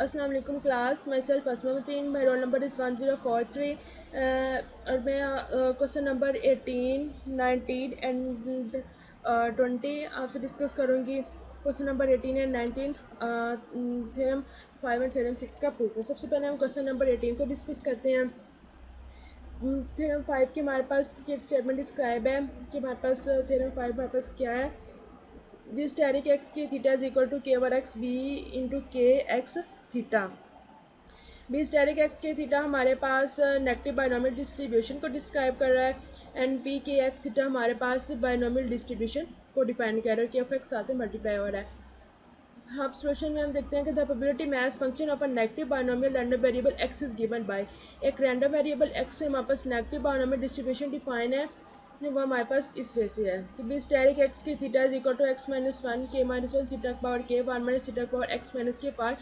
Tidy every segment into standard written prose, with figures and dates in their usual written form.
अस्सलाम वालेकुम class, myself Asmauddin, my roll number is 1043 और मैं क्वेश्चन नंबर 18, 19 एंड 20 आपसे डिस्कस करूँगी। Question number 18 and 19 theorem 5 and theorem 6 का प्रूफ है। सबसे पहले हम क्वेश्चन नंबर 18 को डिस्कस करते हैं। थ्योरम 5 के हमारे पास ये स्टेटमेंट डिस्क्राइब है कि हमारे पास थ्योरम 5 हमारे पास क्या है। दिस टैरिक x k theta is equal to k over x b into k x theta. B asterisk x k theta हमारे पास नेगेटिव बाइनोमियल डिस्ट्रीब्यूशन को डिस्क्राइब कर रहा है and p k x theta हमारे पास बाइनोमियल डिस्ट्रीब्यूशन को डिफाइन कर रहा है कि एफ एक्स साथ में मल्टीप्लाई हो रहा है। अब सोल्यूशन में हम देखते हैं कि the probability math function of a negative binomial random variable x is given by एक रैंडम वेरिएबल एक्स में हमारे पास नेगेटिव बाइनोमियल डिस्ट्रीब्यूशन डिफाइन है। वो हमारे पास इस वे से है कि b asterisk x k theta is equal to x minus one k minus one theta power k one minus theta power x minus k power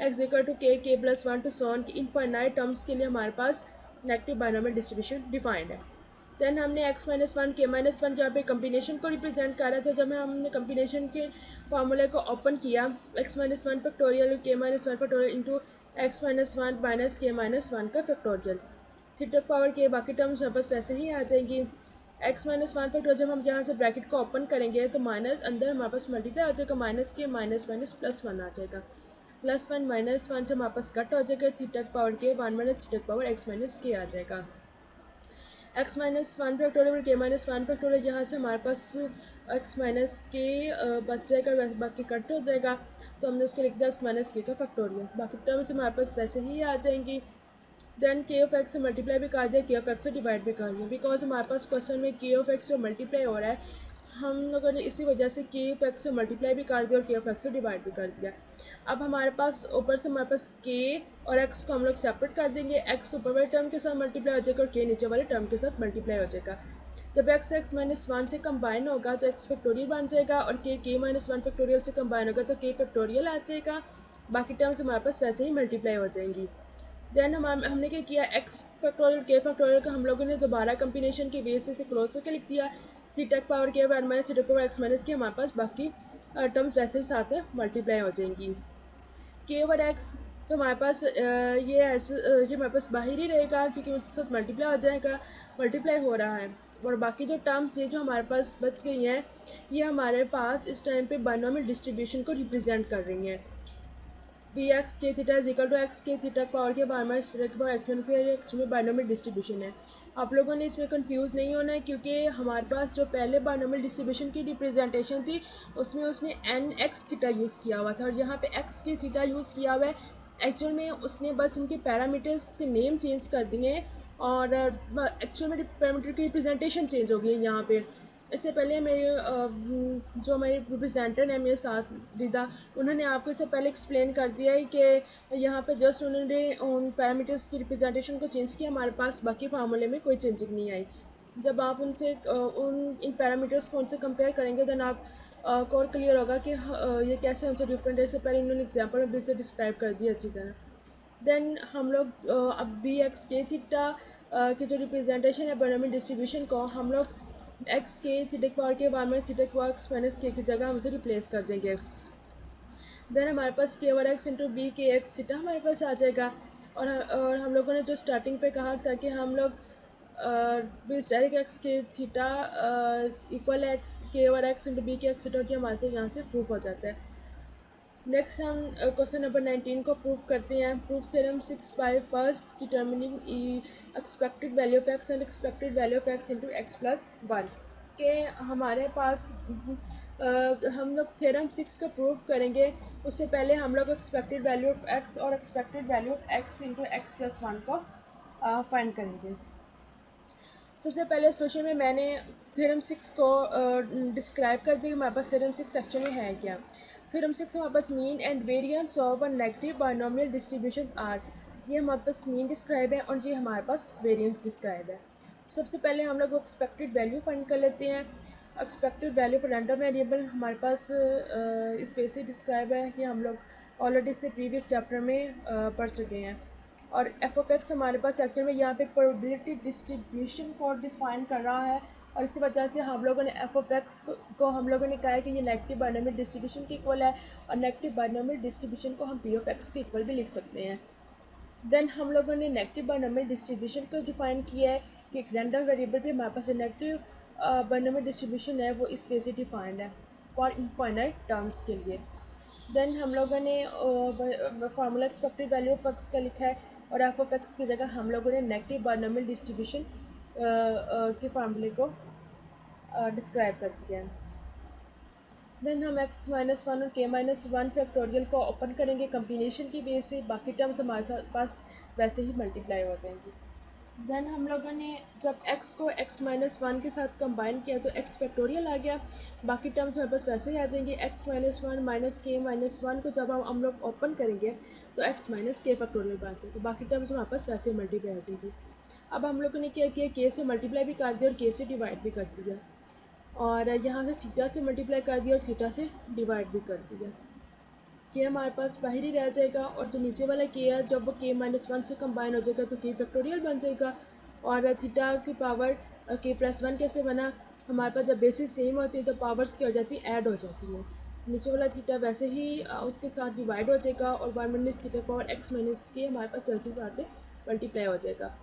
x equal to k plus one to सोन की infinite terms के लिए हमारे पास negative binomial distribution defined है। Then हमने x minus one k minus one यहाँ पे combination को रिप्रेजेंट कर रहा था। जब हमने कम्बिनेशन के फार्मूले को ओपन किया एक्स माइनस वन फैक्टोरियल के minus one factorial into x minus one minus के माइनस वन का फैक्टोरियल थीटा पावर के बाकी टर्म्स वापस वैसे ही आ जाएंगी। एक्स माइनस वन फैक्टोरियल जब हम यहाँ से ब्रैकेट को ओपन करेंगे तो माइनस अंदर हमारे पास मल्टीप्लाई आ जाएगा माइनस के माइनस माइनस प्लस वन आ जाएगा। प्लस वन माइनस वन से हमारे पास कट हो जाएगा theta power k one minus theta power x minus के आ जाएगा। एक्स माइनस वन फैक्टोरियल के माइनस वन फैक्टोरियल यहाँ से हमारे पास एक्स माइनस के बच जाएगा वैसे बाकी कट हो जाएगा तो हमने उसको लिख दिया एक्स माइनस के का फैक्टोरियल बाकी टर्म्स हमारे पास वैसे ही आ जाएंगी। देन के ऑफ एक्स से मल्टीप्लाई भी कर दिया के ऑफ एक्स से डिवाइड भी कर दिया बिकॉज हमारे पास क्वेश्चन में के ऑफ एक्स जो मल्टीप्लाई हो रहा है हम लोगों ने इसी वजह से के ऑफ एक्स से मल्टीप्लाई भी कर दिया और के ऑफ एक्स से डिवाइड भी कर दिया। अब हमारे पास ऊपर से हमारे पास के और एक्स को हम लोग सेपरेट कर देंगे एक्स ऊपर वाले टर्म के साथ मल्टीप्लाई हो जाएगा और के नीचे वाले टर्म के साथ मल्टीप्लाई हो जाएगा। जब एक्स एक्स माइनस वन से कंबाइन होगा तो एक्स फैक्टोरियल बन जाएगा और के माइनस वन फैक्टोरियल से कंबाइन होगा तो के फैक्टोरियल आ जाएगा। बाकी टर्म्स हमारे पास वैसे ही मल्टीप्लाई हो जाएंगी। देन हमने क्या किया एक्स फैक्टोरियल के फैक्टोरियल का हम लोगों ने दोबारा कम्बिनेशन के बेस से क्लोज करके लिख दिया theta power k one minus theta power x minus के हमारे पास बाकी टर्म्स वैसे ही साथ में मल्टीप्लाई हो जाएंगी। के ओवर एक्स तो हमारे पास ये ऐसे ये हमारे पास बाहर ही रहेगा क्योंकि उसके साथ मल्टीप्लाई हो जाएगा मल्टीप्लाई हो रहा है और बाकी जो टर्म्स ये जो हमारे पास बच गई हैं ये हमारे पास इस टाइम पे बाइनोमियल डिस्ट्रीब्यूशन को रिप्रेजेंट कर रही हैं। B x k theta is equal to x k theta power k बार minus theta k power x minus k actually binomial distribution है। आप लोगों ने इसमें कंफ्यूज नहीं होना है क्योंकि हमारे पास जो पहले बाइनोमियल डिस्ट्रीब्यूशन की रिप्रेजेंटेशन थी उसमें उसने एन एक्स थीटा यूज़ किया हुआ था और यहाँ पे एक्स के थीटा यूज़ किया हुआ है। एक्चुअल में उसने बस इनके पैरामीटर्स के नेम चेंज कर दिए हैं और एक्चुअल में पैरामीटर की रिप्रेजेंटेशन चेंज हो गई है यहाँ पे। इससे पहले मेरे जो मेरे रिप्रेजेंटर हैं मेरे साथ दीदा उन्होंने आपको इससे पहले एक्सप्लेन कर दिया है कि यहाँ पे जस्ट उन्होंने उन पैरामीटर्स की रिप्रेजेंटेशन को चेंज किया हमारे पास बाकी फार्मूले में कोई चेंजिंग नहीं आई। जब आप उनसे इन पैरामीटर्स को उनसे कंपेयर करेंगे देन आप को और क्लियर होगा कि ये कैसे उनसे डिफरेंट है। इससे पहले इन्होंने एग्जाम्पल में भी इसे डिस्क्राइब कर दिया अच्छी तरह। देन हम लोग अब बी एक्स के थीटा की जो रिप्रेजेंटेशन है बाइनोमियल डिस्ट्रीब्यूशन को हम लोग x k theta power k one minus theta power x minus के की जगह हम उसे रिप्लेस कर देंगे। देन हमारे पास के ओवर एक्स इंटू बी के एक्स थीटा हमारे पास आ जाएगा और हम लोगों ने जो स्टार्टिंग पे कहा था कि हम लोग B asterisk x k theta equal x के ओवर एक्स इंटू बी के एक्स थीटा की हमारे से यहाँ से प्रूफ हो जाता है। नेक्स्ट हम क्वेश्चन नंबर 19 को प्रूफ करते हैं। Proof theorem 6 by first determining expected value of x and expected value of x into x plus one के हमारे पास हम लोग थ्योरम 6 को प्रूफ करेंगे उससे पहले हम लोग एक्सपेक्टेड वैल्यू ऑफ एक्स और expected value of x into x plus one को फाइंड करेंगे। सबसे पहले सोल्यूशन में मैंने थ्योरम 6 को डिस्क्राइब कर दिया हमारे पास थ्योरम 6 एक्चुअली में है क्या। थ्योरम 6 हमारे पास mean and variance of a negative binomial distribution are ये हमारे पास मीन डिस्क्राइब है और ये हमारे पास वेरिएंस डिस्क्राइब है। सबसे पहले हम लोग एक्सपेक्टेड वैल्यू फाइंड कर लेते हैं। Expected value for random variable हमारे पास इस वे से डिस्क्राइब है कि हम लोग ऑलरेडी इससे प्रीवियस चैप्टर में पढ़ चुके हैं और एफ ऑफ एक्स हमारे पास एक्चुअल में यहाँ पे प्रोबेबिलिटी डिस्ट्रीब्यूशन को डिफाइन कर रहा है और इसी वजह से हम लोगों ने एफ ऑफ एक्स को हम लोगों ने कहा है कि ये नेगेटिव बाइनोमियल डिस्ट्रीब्यूशन के इक्वल है, और नेगेटिव बाइनोमियल डिस्ट्रीब्यूशन को हम पी ऑफ एक्स के इक्वल भी लिख सकते हैं। देन हम लोगों ने नेगेटिव बाइनोमियल डिस्ट्रीब्यूशन को डिफाइन किया है कि एक रैंडम वेरिएबल पे हमारे पास नेगेटिव बाइनोमियल डिस्ट्रीब्यूशन है, वो इस वे से डिफाइंड है फॉर इनफाइनाइट टर्म्स के लिए। देन हम लोगों ने formula expected value of x का लिखा है, और एफ ऑफ एक्स की जगह हम लोगों ने नेगेटिव बाइनोमियल डिस्ट्रीब्यूशन के फार्मूले को डिस्क्राइब कर दिया है। देन हम x माइनस वन और k माइनस वन फैक्टोरियल को ओपन करेंगे कम्बिनेशन की बेस से, बाकी टर्म्स हमारे पास वैसे ही मल्टीप्लाई हो जाएंगी। देन हम लोगों ने जब x को x माइनस वन के साथ कंबाइन किया तो x फैक्टोरियल आ गया, बाकी टर्म्स हमारे पास वैसे ही आ जाएंगे। x माइनस वन माइनस के माइनस वन को जब हम लोग ओपन करेंगे तो x माइनस के फैक्टोरियल बन जाएगा, बाकी टर्म्स हमारे पास वैसे ही मल्टीप्लाई आ जाएगी। अब हम लोगों ने क्या किया, k से मल्टीप्लाई भी कर दिया और k से डिवाइड भी कर दिया, और यहाँ से थीटा से मल्टीप्लाई कर दिया और थीटा से डिवाइड भी कर दिया। के हमारे पास बाहर ही रह जाएगा, और जो नीचे वाला के है जब वो के माइनस वन से कंबाइन हो जाएगा तो के फैक्टोरियल बन जाएगा। और थीटा की पावर के प्लस वन कैसे बना, हमारे पास जब बेसिस सेम होती है तो पावर्स क्या हो जाती है, ऐड हो जाती है। नीचे वाला थीटा वैसे ही उसके साथ डिवाइड हो जाएगा, और one minus theta power x minus के हमारे पास वैसे साथ में मल्टीप्लाई हो जाएगा।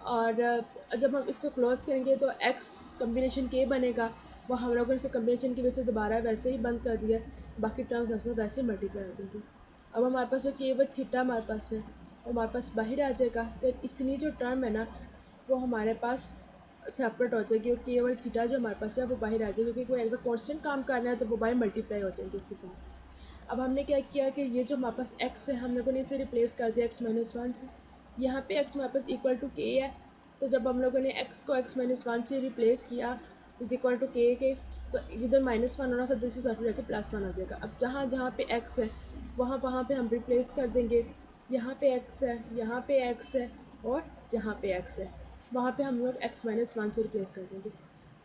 और जब हम इसको क्लोज करेंगे तो x कम्बिनेशन के बनेगा, वो हम लोगों ने इसे कम्बिनेशन की वजह से दोबारा वैसे ही बंद कर दिया, बाकी टर्म्स हमसे वैसे ही मल्टीप्लाई हो जाएंगे। अब हमारे पास जो के थीटा हमारे पास है वो हमारे पास बाहर आ जाएगा, तो इतनी जो टर्म है ना वो हमारे पास सेपरेट हो जाएगी, और केवल थीटा जो हमारे पास है वो बाहर आ जाएगी, क्योंकि कोई एज अ कॉन्स्टेंट काम करना है तो वो बाहर मल्टीप्लाई हो जाएंगे उसके साथ। अब हमने क्या किया कि ये जो हमारे पास x है हम लोगों ने इसे रिप्लेस कर दिया x माइनस वन से। यहाँ पे x हमारे पास इक्वल टू के है, तो जब हम लोगों ने x को x माइनस वन से रिप्लेस किया इज इक्वल टू के, तो इधर माइनस वन होना था, दिस इज जाके प्लस वन हो जाएगा। अब जहाँ जहाँ पे x है वहाँ पे हम रिप्लेस कर देंगे, यहाँ पे x है, यहाँ पे x है, और यहाँ पे x है, वहाँ पे हम लोग x माइनस वन से रिप्लेस कर देंगे।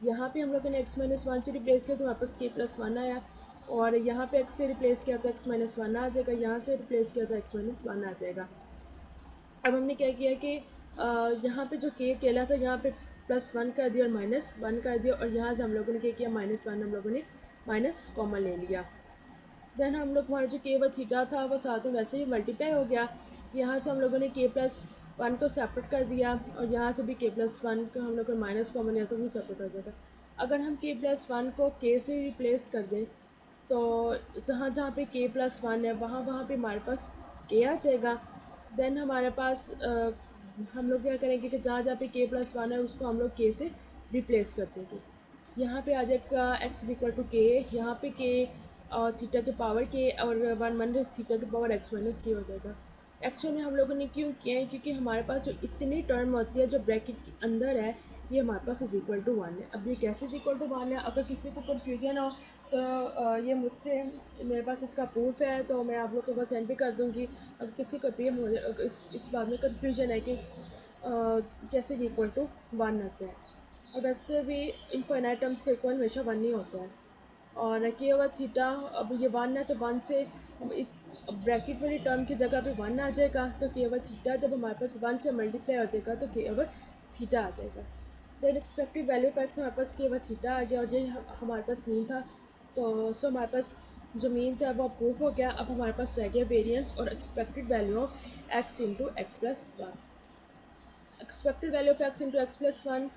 यहाँ पे हम लोगों ने x माइनस वन से रिप्लेस किया तो हमारे पास के प्लस वन आया, और यहाँ पे x से रिप्लेस किया तो x माइनस वन आ जाएगा, यहाँ से रिप्लेस किया तो x माइनस वन आ जाएगा। अब हमने क्या किया कि यहाँ पे जो के केला था यहाँ पे प्लस वन कर दिया और माइनस वन कर दिया, और यहाँ से हम लोगों ने क्या किया, माइनस वन हम लोगों ने माइनस कॉमन ले लिया। देन हम लोग हमारा जो के व थीटा था वो साथ में वैसे ही मल्टीप्लाई हो गया। यहाँ से हम लोगों ने के प्लस वन को सेपरेट कर दिया, और यहाँ से भी के प्लस वन को हम लोगों ने माइनस कॉमन लिया तो भी सेपरेट हो जाएगा। अगर हम के प्लस वन को के से रिप्लेस कर दें तो जहाँ जहाँ पे के प्लस वन है वहाँ पे हमारे पास के आ जाएगा। देन हमारे पास हम लोग क्या करेंगे कि जहाँ जहाँ पे के प्लस वन है उसको हम लोग के से रिप्लेस कर देंगे। यहाँ पे आ जाएगा एक्स इज इक्वल टू के, यहाँ पे के और थीटा के पावर के, और one minus theta k power x minus के हो जाएगा। एक्चुअल में हम लोगों ने क्यों किया है, क्योंकि हमारे पास जो इतनी टर्म होती है जो ब्रैकेट के अंदर है ये हमारे पास इज इक्वल टू वन है। अब ये कैसे इज इक्वल टू वन है, अगर किसी को कन्फ्यूजन हो तो ये मुझसे, मेरे पास इसका प्रूफ है तो मैं आप लोग को बस सेंड भी कर दूँगी। अगर किसी को भी इस बात में कन्फ्यूजन है कि कैसे ये इक्वल टू वन आता है, और वैसे भी इनफाइनाइट टर्म्स का इक्वल हमेशा वन ही होता है। और के ओवर थीटा, अब ये वन है तो वन से ब्रैकेट वाली टर्म की जगह पे वन आ जाएगा, तो के ओवर थीटा जब हमारे पास वन से मल्टीप्लाई हो जाएगा तो के ओवर थीटा आ जाएगा। Then expected value of x हमारे पास के ओवर थीटा आ गया, और ये हमारे पास मीन था, तो सो हमारे पास जो मीन था वो प्रूफ हो गया। अब हमारे पास रह गया वेरिएंस और expected value of x into x plus one. Expected value of x into x plus one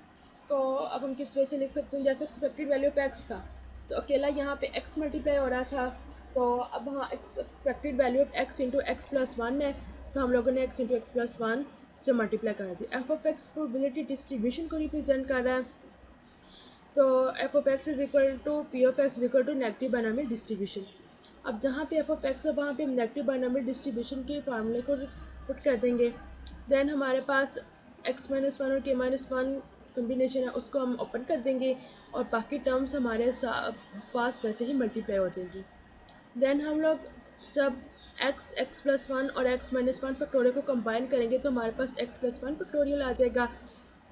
को अब हम किस वे से लिख सकते हैं, जैसे एक्सपेक्टेड वैल्यू ऑफ एक्स था तो अकेला यहाँ पे x मल्टीप्लाई हो रहा था, तो अब हाँ expected value of x into x plus one है, तो हम लोगों ने x into x plus one से मल्टीप्लाई करा दी। F of x probability distribution को रिप्रेजेंट कर रहा है, तो f of x is equal to p of x is equal to negative binomial distribution. अब जहाँ पे एफ ऑफ एक्स है वहाँ पे हम नेगेटिव बाइनोमियल डिस्ट्रीब्यूशन के फार्मूले को पुट कर देंगे। देन हमारे पास x माइनस वन और k माइनस वन कम्बिनेशन है उसको हम ओपन कर देंगे, और बाकी टर्म्स हमारे पास वैसे ही मल्टीप्लाई हो जाएंगी। देन हम लोग जब x प्लस वन और x माइनस वन फैक्टोरियल को कंबाइन करेंगे तो हमारे पास x प्लस वन फैक्टोरियल आ जाएगा,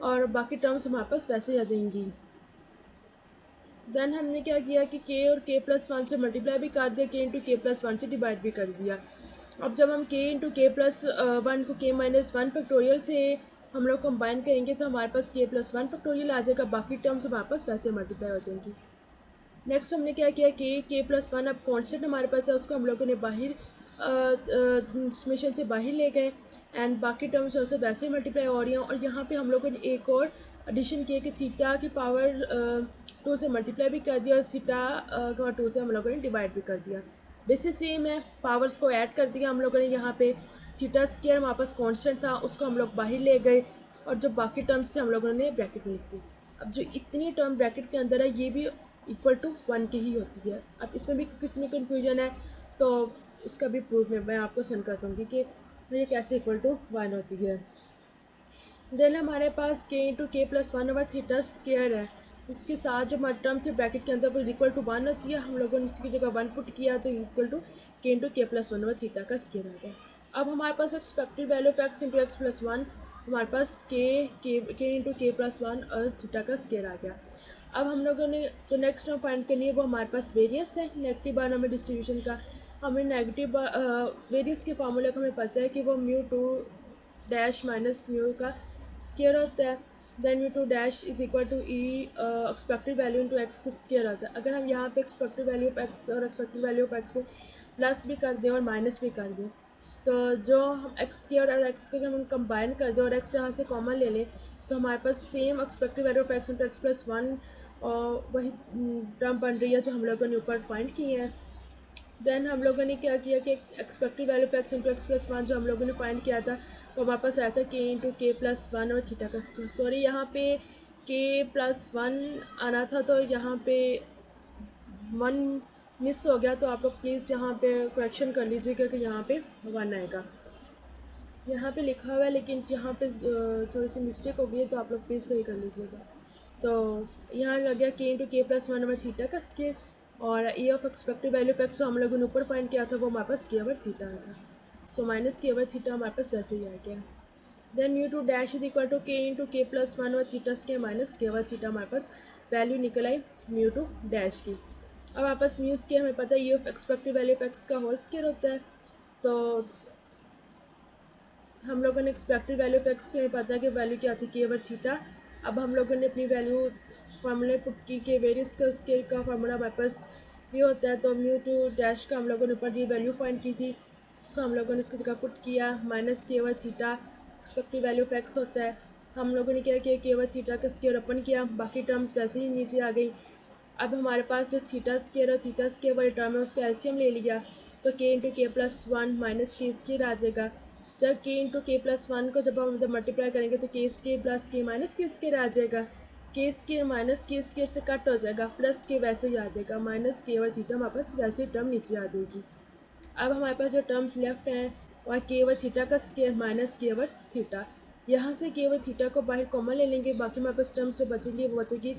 और बाकी टर्म्स हमारे पास वैसे ही आ जाएंगी। देन हमने क्या किया कि k और k प्लस वन से मल्टीप्लाई भी कर दिया, k into k plus one से डिवाइड भी कर दिया। अब जब हम k into k plus one को k माइनस वन फैक्टोरियल से हम लोग कंबाइन करेंगे तो हमारे पास k प्लस 1 फैक्टोरियल आ जाएगा, बाकी टर्म्स हमारे पास वैसे मल्टीप्लाई हो जाएंगी। नेक्स्ट हमने क्या किया कि k प्लस 1 अब कॉन्स्टेंट हमारे पास है, उसको हम लोगों ने बाहर समेशन से बाहर ले गए एंड बाकी टर्म्स उससे वैसे ही मल्टीप्लाई हो रही हैं। और यहाँ पे हम लोगों ने एक और एडिशन किया कि थीटा की पावर 2 से मल्टीप्लाई भी कर दिया और थीटा का 2 से हम लोगों ने डिवाइड भी कर दिया। बेसिस सेम है, पावर्स को ऐड कर दिया हम लोगों ने। यहाँ पे थीटा स्क्वायर हमारे पास कॉन्स्टेंट था, उसको हम लोग बाहर ले गए और जो बाकी टर्म्स थे हम लोगों ने ब्रैकेट में लिख दी। अब जो इतनी टर्म ब्रैकेट के अंदर है ये भी इक्वल टू 1 की ही होती है। अब इसमें भी किसी में कन्फ्यूजन है तो इसका भी प्रूफ मैं आपको सेंड कर दूँगी कि ये कैसे इक्वल टू 1 होती है। देन हमारे पास k into k plus 1 over theta square है, इसके साथ जो हमारी टर्म थी ब्रैकेट के अंदर वो इक्वल टू 1 होती है। हम लोगों ने इसकी जगह 1 पुट किया तो equal to k into k plus 1 over theta का स्क्वायर आ गया। अब हमारे पास expected value of x into x plus 1, हमारे पास k इंटू के प्लस 1 और थीटा का स्क्वायर आ गया। अब हम लोगों ने जो नेक्स्ट टर्म फाइंड करनी है वो हमारे पास वेरियस है, नेगेटिव बायनॉमियल डिस्ट्रीब्यूशन का। हमें नेगेटिव वेरियस के फार्मूले का हमें पता है कि वो mu two dash minus mu का स्क्वायर होता है। Then mu two dash is equal to E expected value into x का स्क्वायर होता है। अगर हम यहाँ पे एक्सपेक्टेड वैल्यू ऑफ एक्स और एक्सपेक्टेड वैल्यू ऑफ एक्स से प्लस भी कर दें और माइनस भी कर दें तो जो हम एक्स स्क्वायर और एक्स को जब हम कंबाइन कर दें और एक्स यहाँ से कॉमन ले लें तो हमारे पास same expected value of x into x plus 1 और वही टर्म बन रही है जो हम लोगों ने ऊपर फाइंड की है। देन हम लोगों ने क्या किया कि expected value of x into x plus 1 जो हम लोगों ने फाइंड किया था वो हमारे पास आया था k इंटू के प्लस 1 और थीटा का स्क्वायर। सॉरी यहाँ पे k प्लस 1 आना था तो यहाँ पे 1 मिस हो गया, तो आप लोग प्लीज़ यहाँ पे करेक्शन कर लीजिएगा कि यहाँ पे 1 आएगा। यहाँ पे लिखा हुआ है लेकिन यहाँ पे थोड़ी सी मिस्टेक हो गई है तो आप लोग प्लीज़ सही कर लीजिएगा। तो यहाँ लग गया k into k plus 1 over theta का स्क्वायर और a of expected value of x जो हम लोगों ने ऊपर फाइंड किया था वो हमारे पास k ओवर थीटा आया था। So minus k over theta हमारे पास वैसे ही आ गया। Then mu two dash is equal to k into k plus 1 over theta square minus k over theta हमारे पास वैल्यू निकल आई म्यू टू डैश की। अब हमारे पास म्यू स्क्वायर हमें पता है ये of expected value of x का होल स्क्वायर होता है। तो हम लोगों ने एक्सपेक्टेड वैल्यू ऑफ एक्स की हमें पता है कि वैल्यू क्या आती है k ओवर थीटा। अब हम लोगों ने अपनी वैल्यू फार्मूले पुट की कि वेरियस का स्क्वायर का फार्मूला हमारे पास ये होता है। तो म्यू टू डैश का हम लोगों ने ऊपर ये वैल्यू फाइंड की थी, इसको हम लोगों ने इसकी जगह पुट किया minus k over theta expected value of x होता है। हम लोगों ने क्या किया k ओवर थीटा का स्क्वायर ओपन किया, बाकी टर्म्स वैसे ही नीचे आ गई। अब हमारे पास जो थीटा स्क्वायर और थीटा स्क्वायर वाली टर्म है उसका एलसीएम ले लिया तो k into k plus 1 minus के स्क्वायर आ जाएगा। जब k इंटू के प्लस 1 को जब हम मल्टीप्लाई करेंगे तो k स्क्वायर प्लस के माइनस के स्क्वायर आ जाएगा। के स्क्वायर माइनस के स्क्वायर से कट हो जाएगा, प्लस के वैसे ही आ जाएगा, माइनस के ओवर थीटा हमारे पास वैसे ही टर्म नीचे आ जाएगी। अब हमारे पास जो टर्म्स लेफ्ट हैं वह के ओवर थीटा का स्क्वायर माइनस के ओवर थीटा। यहाँ से के ओवर थीटा को बाहर कॉमन ले लेंगे, बाकी हमारे पास टर्म्स जो बचेंगी वो बचेगी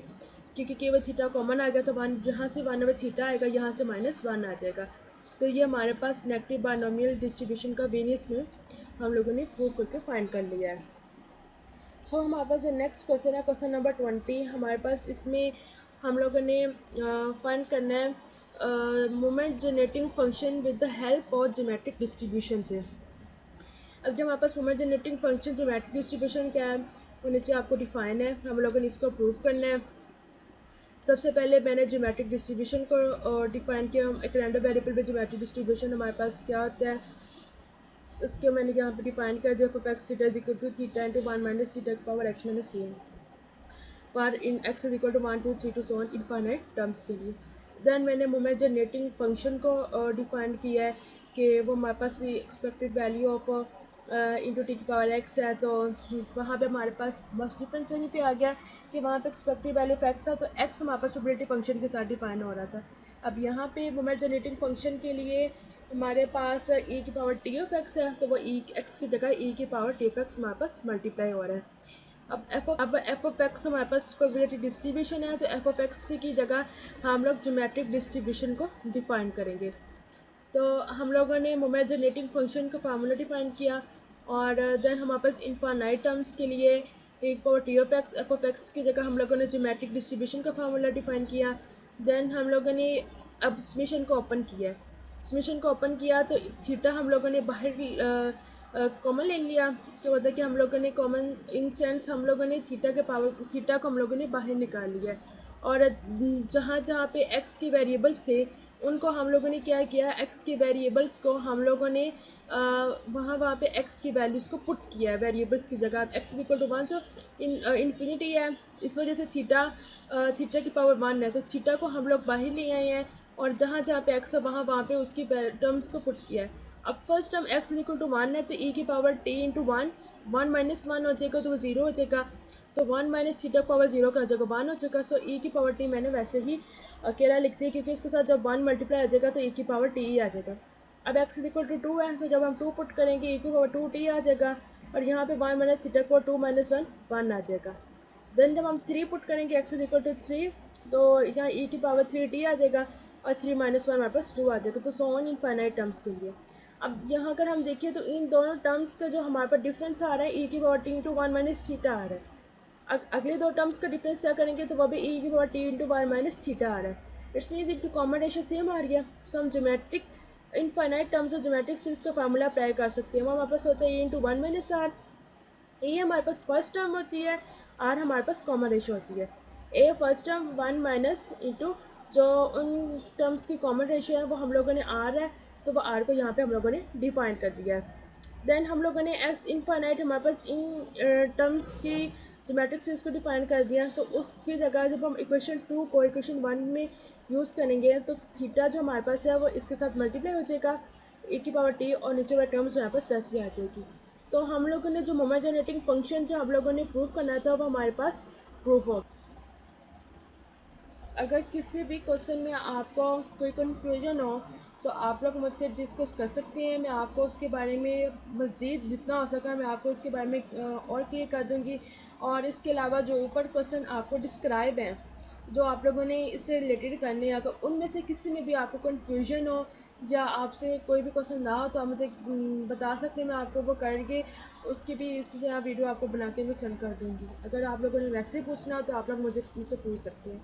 क्योंकि के ओवर थीटा कॉमन आ गया तो 1 यहाँ से 1 ओवर थीटा आएगा, यहाँ से -1 आ जाएगा। तो ये हमारे पास नेगेटिव बायनॉमियल डिस्ट्रीब्यूशन का वेरियस में हम लोगों ने प्रूव करके फाइंड कर लिया है। सो हमारे पास जो नेक्स्ट क्वेश्चन है क्वेश्चन नंबर 20, हमारे पास इसमें हम लोगों ने फाइंड करना है moment generating function with the help of geometric distribution से। अब जब हमारे पास moment generating function geometric distribution क्या है वो नीचे आपको डिफाइन है, हम लोगों ने इसको प्रूव करना है। सबसे पहले मैंने ज्योमेट्रिक डिस्ट्रीब्यूशन को डिफाइन किया, एक रैंडम वेरिएबल पे ज्योमेट्रिक डिस्ट्रीब्यूशन हमारे पास क्या होता है उसके मैंने यहाँ पे डिफाइन कर दिया for x theta is equal to theta into 1 minus theta की power x minus 3 for in x is equal to 1 2 3 to so on infinite terms के लिए। देन मैंने मोमेंट जनरेटिंग फंक्शन को डिफाइन किया है कि वो हमारे पास expected value of into t की पावर x है। तो वहाँ पे हमारे पास बस डिफरेंस यहीं पे आ गया कि वहाँ पे एक्सपेक्टेड वैल्यू ऑफ x था तो x हमारे पास प्रोबेबिलिटी फंक्शन के साथ डिफाइन हो रहा था। अब यहाँ पे मोमेंट जनरेटिंग फंक्शन के लिए हमारे पास e की पावर टी ऑफ एक्स है तो वो x की जगह e की पावर टी ऑफ एक्स हमारे पास मल्टीप्लाई हो रहा है। अब एफ ऑफ एक्स हमारे पास प्रोबेबिलिटी डिस्ट्रीब्यूशन है तो एफ ऑफ एक्स की जगह हम लोग ज्योमेट्रिक डिस्ट्रीब्यूशन को डिफाइन करेंगे। तो हम लोगों ने मोमेंट जनरेटिंग फंक्शन का फार्मूला डिफाइन किया और देन हमारे पास इनफाइनाइट टर्म्स के लिए एक power T of x F of x की जगह हम लोगों ने ज्योमेट्रिक डिस्ट्रीब्यूशन का फार्मूला डिफाइन किया। देन हम लोगों ने अब समेशन को ओपन किया तो थीटा हम लोगों ने बाहर कॉमन ले लिया, तो मतलब कि हम लोगों ने कॉमन इन सेंस हम लोगों ने थीटा को हम लोगों ने बाहर निकाल लिया। और जहाँ जहाँ पे एक्स के वेरिएबल्स थे उनको हम लोगों ने क्या किया, एक्स के वेरिएबल्स को हम लोगों ने वहाँ पे एक्स की वैल्यूज़ को पुट किया है वेरिएबल्स की जगह। एक्स इक्वल टू 1 तो इन्फिनिटी है, इस वजह से थीटा की पावर 1 है, तो थीटा को हम लोग बाहर ले आए हैं और जहाँ जहाँ पे एक्स है वहाँ पे उसकी टर्म्स को पुट किया है। अब first term x equal to 1 है तो ई की पावर टी इंटू 1 माइनस 1 हो जाएगा तो वो 0 हो जाएगा, तो 1 माइनस थीटा पावर 0 का हो जाएगा 1 हो जाएगा। सो ई की पावर टी मैंने वैसे ही अकेला लिखती है क्योंकि इसके साथ जब 1 मल्टीप्लाई आ जाएगा तो ई की पावर टी ही आ जाएगा। अब एक्स इक्वल टू 2 है तो जब हम 2 पुट करेंगे ई की पावर 2 टी आ जाएगा और यहाँ पे 1 माइनस थीटा पावर 2 माइनस 1 आ जाएगा। देन जब हम 3 पुट करेंगे एक्स इक्वल टू 3 तो यहाँ ई की पावर 3 टी आ जाएगा और 3 माइनस 1 हमारे पास 2 आ जाएगा, तो सो ऑन इनफाइनाइट टर्म्स के लिए। अब यहाँ अगर हम देखें तो इन दोनों टर्म्स का जो हमारे पास डिफरेंस आ रहा है ई की power t into 1 minus theta आ रहा है। अगले दो टर्म्स का डिफरेंस क्या करेंगे तो वह भी ई की power t into 1 minus theta आ रहा है। इट्स मीन्स इनकी कॉमन रेशियो सेम आ रही है। सो हम ज्योमेट्रिक इनफाइनाइट टर्म्स और ज्योमेट्रिक सीरीज का फार्मूला अप्लाई कर सकते हैं। वो हमारे पास होता है a into 1 minus r, a हमारे पास फर्स्ट टर्म होती है, आर हमारे पास कॉमन रेशियो होती है। ए फर्स्ट टर्म 1 माइनस इंटू जो उन टर्म्स की कॉमन रेशियो है वो हम लोगों ने आर है तो वो आर को यहाँ पे हम लोगों ने डिफाइन कर दिया है। देन हम लोगों ने एस इनफाइनाइट हमारे पास इन टर्म्स की ज्योमेट्रिक सीरीज को डिफाइन कर दिया, तो उसकी जगह जब हम इक्वेशन 2 को इक्वेशन 1 में यूज़ करेंगे तो थीटा जो हमारे पास है वो इसके साथ मल्टीप्लाई हो जाएगा ए की पावर टी और नीचे वाले टर्म्स हमारे पास वैसे ही आ जाएगी। तो हम लोगों ने जो मोमेंट जनरेटिंग फंक्शन जो हम लोगों ने प्रूव करना था वो हमारे पास प्रूफ हो। अगर किसी भी क्वेश्चन में आपको कोई कन्फ्यूजन हो तो आप लोग मुझसे डिस्कस कर सकते हैं, मैं आपको उसके बारे में मज़ीद जितना हो सका मैं आपको उसके बारे में और क्लियर कर दूंगी। और इसके अलावा जो ऊपर क्वेश्चन आपको डिस्क्राइब हैं जो आप लोगों ने इससे रिलेटेड करने हैं, अगर उनमें से किसी में भी आपको कन्फ्यूजन हो या आपसे कोई भी क्वेश्चन ना हो तो आप मुझे बता सकते हैं, मैं आपको वो करके उसकी भी इसी तरह वीडियो आपको बना के मैं सेंड कर दूँगी। अगर आप लोगों ने वैसे ही पूछना हो तो आप लोग मुझसे पूछ सकते हैं।